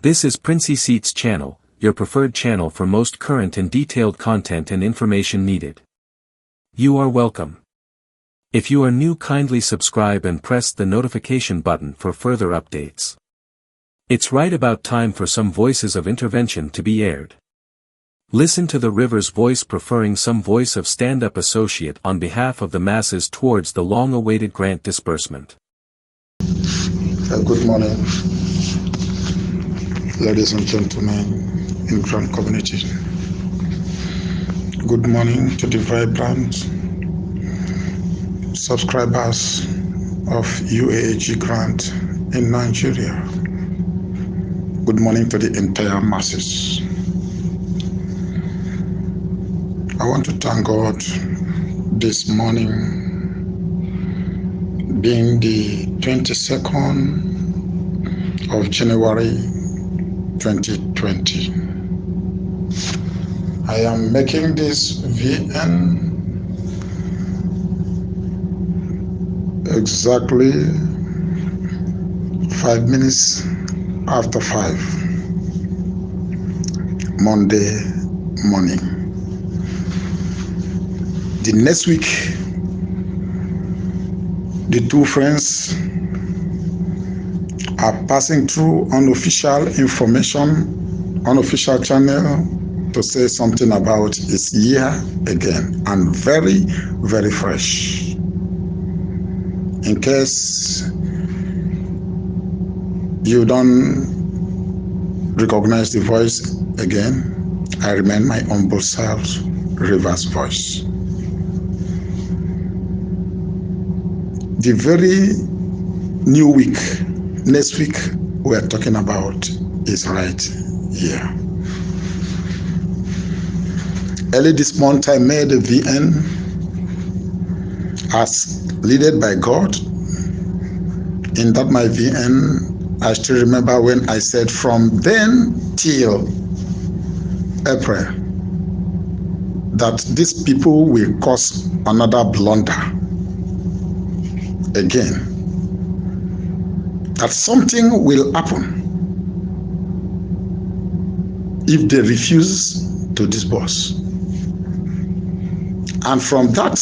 This is Princey Seats channel, your preferred channel for most current and detailed content and information needed. You are welcome. If you are new, kindly subscribe and press the notification button for further updates. It's right about time for some voices of intervention to be aired. Listen to the river's voice, preferring some voice of stand-up associate on behalf of the masses towards the long-awaited grant disbursement. Good morning, ladies and gentlemen in Grant community. Good morning to the vibrant subscribers of UAAG Grant in Nigeria. Good morning to the entire masses. I want to thank God this morning, being the 22nd of January 2020. I am making this VN exactly 5 minutes after 5, Monday morning. The next week, the two friends are passing through unofficial information, unofficial channel to say something about it's here again, and very, very fresh. In case you don't recognize the voice again, I remain my humble self, River's voice. The very new week, next week, we're talking about is right here. Early this month, I made a VN as led by God. In that my VN, I still remember when I said from then till April that these people will cause another blunder again, that something will happen if they refuse to disburse. And from that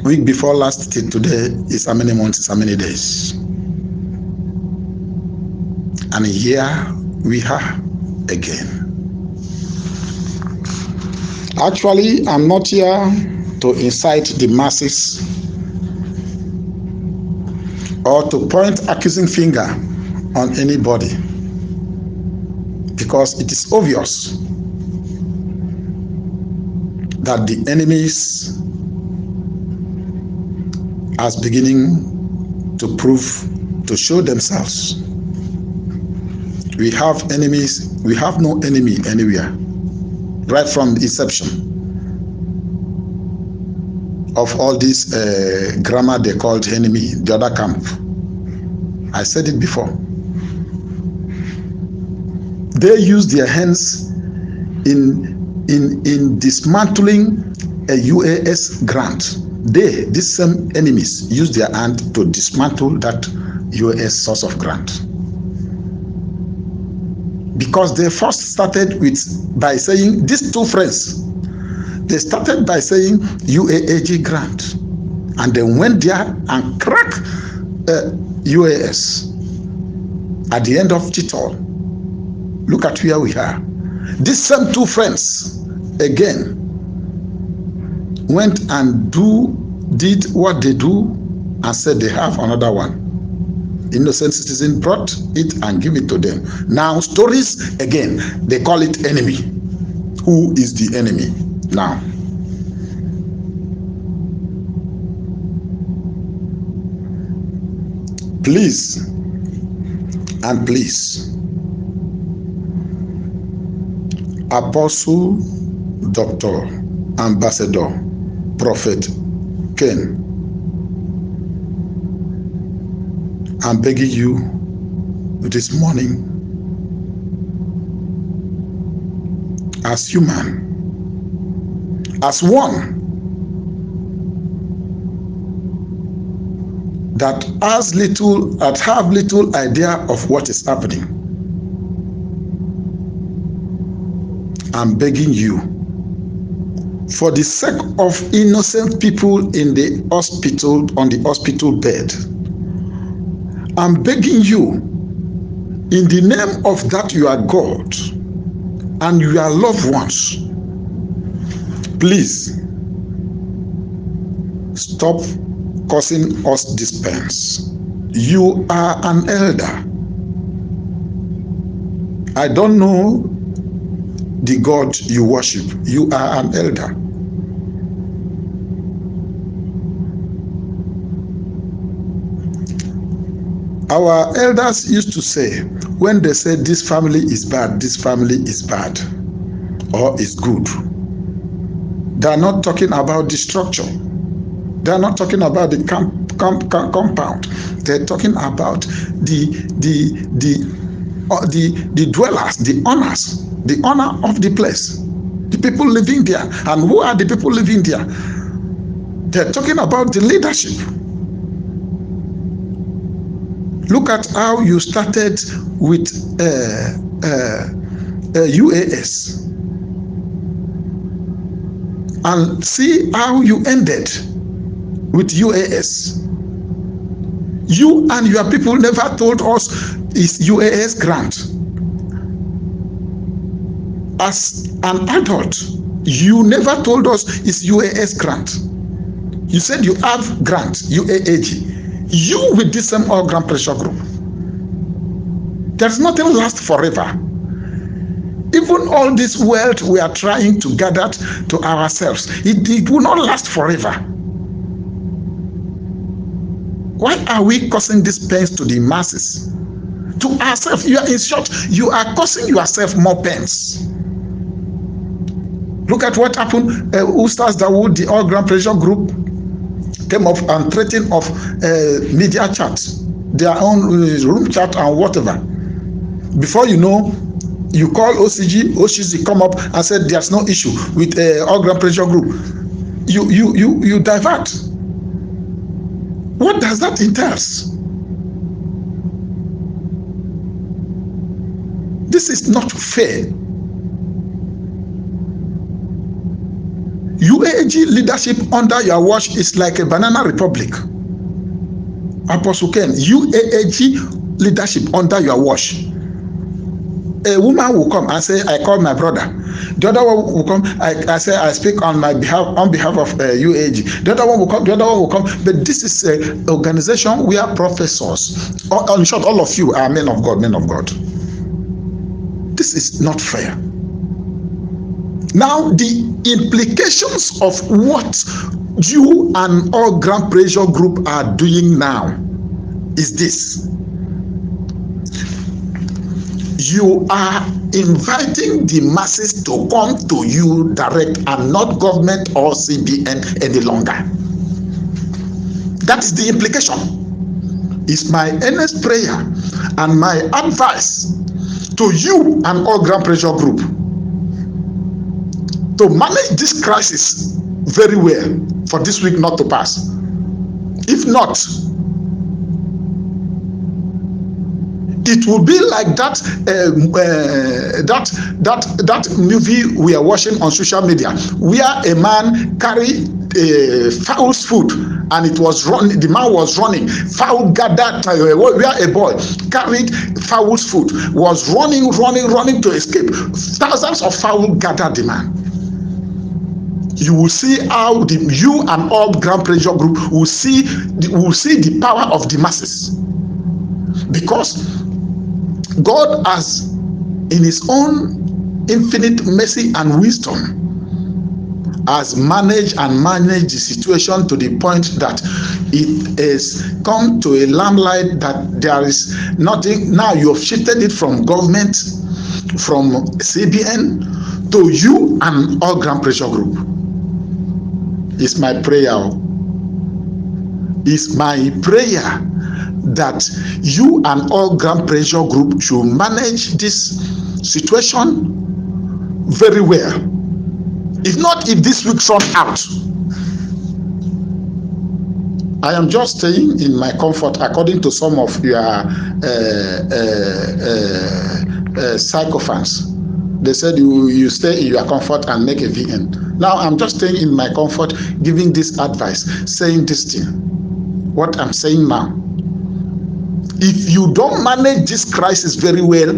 week before last till today is how many months, is how many days. And here we are again. Actually, I'm not here to incite the masses or to point accusing finger on anybody, because it is obvious that the enemies are beginning to show themselves. We have enemies, we have no enemy anywhere, right from the inception of all this grammar they called enemy, the other camp. I said it before. They use their hands in dismantling a UAS grant. These same enemies, use their hand to dismantle that UAS source of grant. Because they first started by saying, these two friends, they started by saying UAAG grant, and then went there and cracked UAS. At the end of it all, look at where we are. These same two friends again went and did what they do and said they have another one. Innocent citizen brought it and give it to them. Now stories again, they call it enemy. Who is the enemy now? Please and please, Apostle, Doctor, Ambassador, Prophet Ken, I'm begging you this morning, as human, as one that have little idea of what is happening, I'm begging you, for the sake of innocent people in the hospital, on the hospital bed, I'm begging you, in the name of that you are God and your loved ones, please stop causing us dispense. You are an elder. I don't know the God you worship. You are an elder. Our elders used to say, when they say this family is bad, this family is bad, or is good, they are not talking about the structure. They are not talking about the compound. They're talking about the dwellers, the owners, the owner of the place, the people living there. And who are the people living there? They're talking about the leadership. Look at how you started with UAS, and see how you ended with UAS. You and your people never told us it's UAS grant. As an adult, you never told us it's UAS grant. You said you have grant, UAAG. You with this same oil grant pressure group. There's nothing lasts forever. Even all this wealth we are trying to gather to ourselves, it will not last forever. Why are we causing this pains to the masses? To ourselves, you are, in short, you are causing yourself more pains. Look at what happened. Ustaz Dawood, the oil grant pressure group, came up and threatened of media chat, their own room chat and whatever. Before you know, you call OCG come up and said there's no issue with oil grant pressure group. You divert. What does that entail? This is not fair. UAAG leadership under your watch is like a banana republic. Apostle Ken, UAAG leadership under your watch. A woman will come and say, I call my brother. The other one will come, I say, I speak on behalf of UAAG. The other one will come. But this is an organization where professors, or in short, all of you are men of God. This is not fair. Now, the implications of what you and all grant pressure group are doing now is this. You are inviting the masses to come to you direct and not government or CBN any longer. That is the implication. It's my earnest prayer and my advice to you and all grant pressure group to manage this crisis very well for this week not to pass. If not, it will be like that movie we are watching on social media, where a man carried foul food and it was running. The man was running. Foul gathered where a boy carried foul food was running to escape. Thousands of foul gathered the man. You will see how you and all grant pressure group will see the power of the masses, because God has, in his own infinite mercy and wisdom, has managed the situation to the point that it has come to a limelight that there is nothing. Now you have shifted it from government, from CBN to you and all grant pressure group. It's my prayer. It's my prayer that you and all grant pressure group should manage this situation very well. If not, if this week run out, I am just staying in my comfort according to some of your sycophants. They said you stay in your comfort and make a VN. Now I'm just staying in my comfort, giving this advice, saying this thing. What I'm saying now. If you don't manage this crisis very well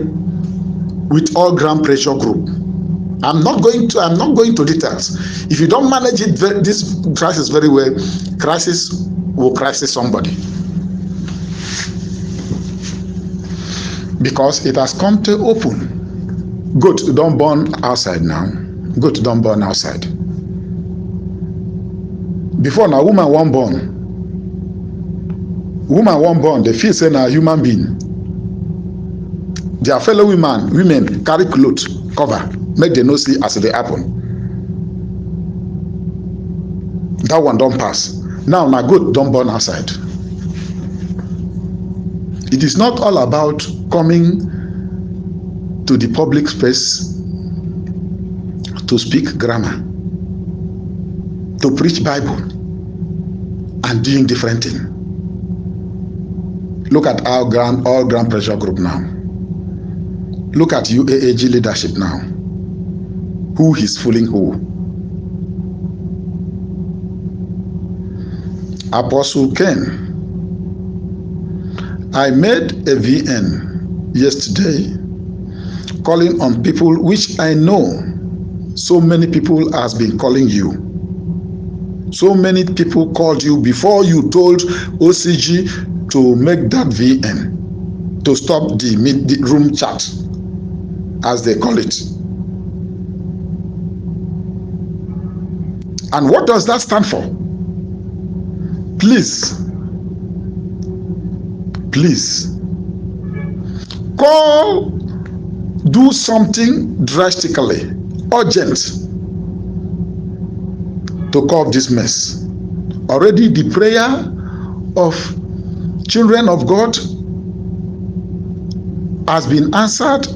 with all ground pressure group, I'm not going to details. If you don't manage this crisis very well, crisis will crisis somebody. Because it has come to open. Goat don't burn outside now. Goat don't burn outside. Before now, woman won't burn. Woman won't born, they feel say na human being. Their fellow women carry clothes, cover, make them no see as they happen. That one don't pass. Now goat don't burn outside. It is not all about coming to the public space to speak grammar, to preach Bible, and doing different things. Look at our all ground pressure group now. Look at UAAG leadership now. Who is fooling who? Apostle Ken, I made a VN yesterday calling on people which I know so many people has been calling you. So many people called you before you told OCG to make that VN, to stop the room chat, as they call it. And what does that stand for? Please, call, do something drastically, urgent, to curb this mess. Already the prayer of children of God has been answered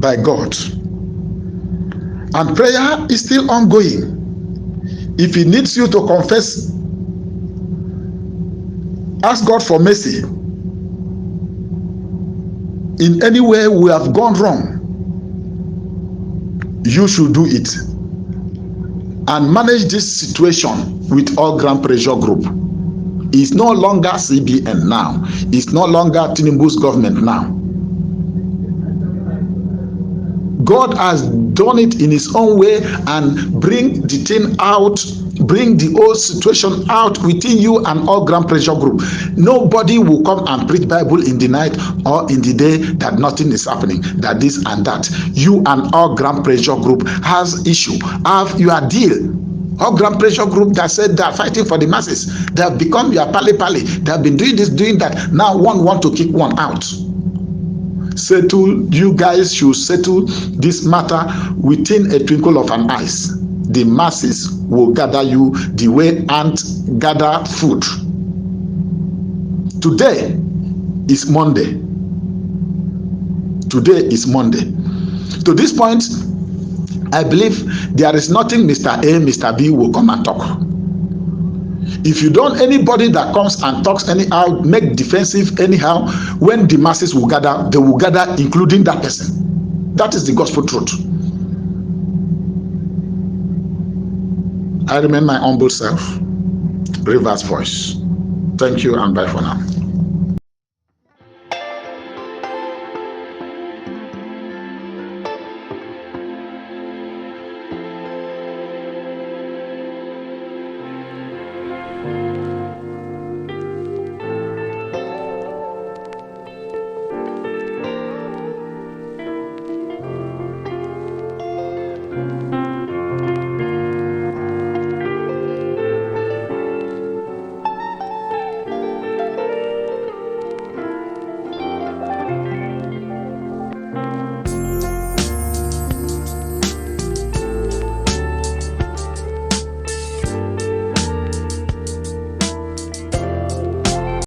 by God, and prayer is still ongoing. If he needs you to confess, ask God for mercy. In any way we have gone wrong, you should do it and manage this situation with all ground pressure group. It's no longer CBN now. It's no longer Tinubu's government now. God has done it in his own way and bring the thing out, bring the whole situation out within you and all ground pressure group. Nobody will come and preach Bible in the night or in the day that nothing is happening, that this and that. You and all ground pressure group has issue, have your deal. All ground pressure group that said they are fighting for the masses, they have become your pali. They have been doing this, doing that. Now one want to kick one out. Settle, you guys should settle this matter within a twinkle of an eye. The masses will gather you the way ants gather food. Today is Monday. Today is Monday. To this point, I believe there is nothing Mr. A, Mr. B will come and talk. If you don't, anybody that comes and talks anyhow, make defensive anyhow, when the masses will gather, they will gather, including that person. That is the gospel truth. I remain my humble self, Reverse Voice. Thank you and bye for now.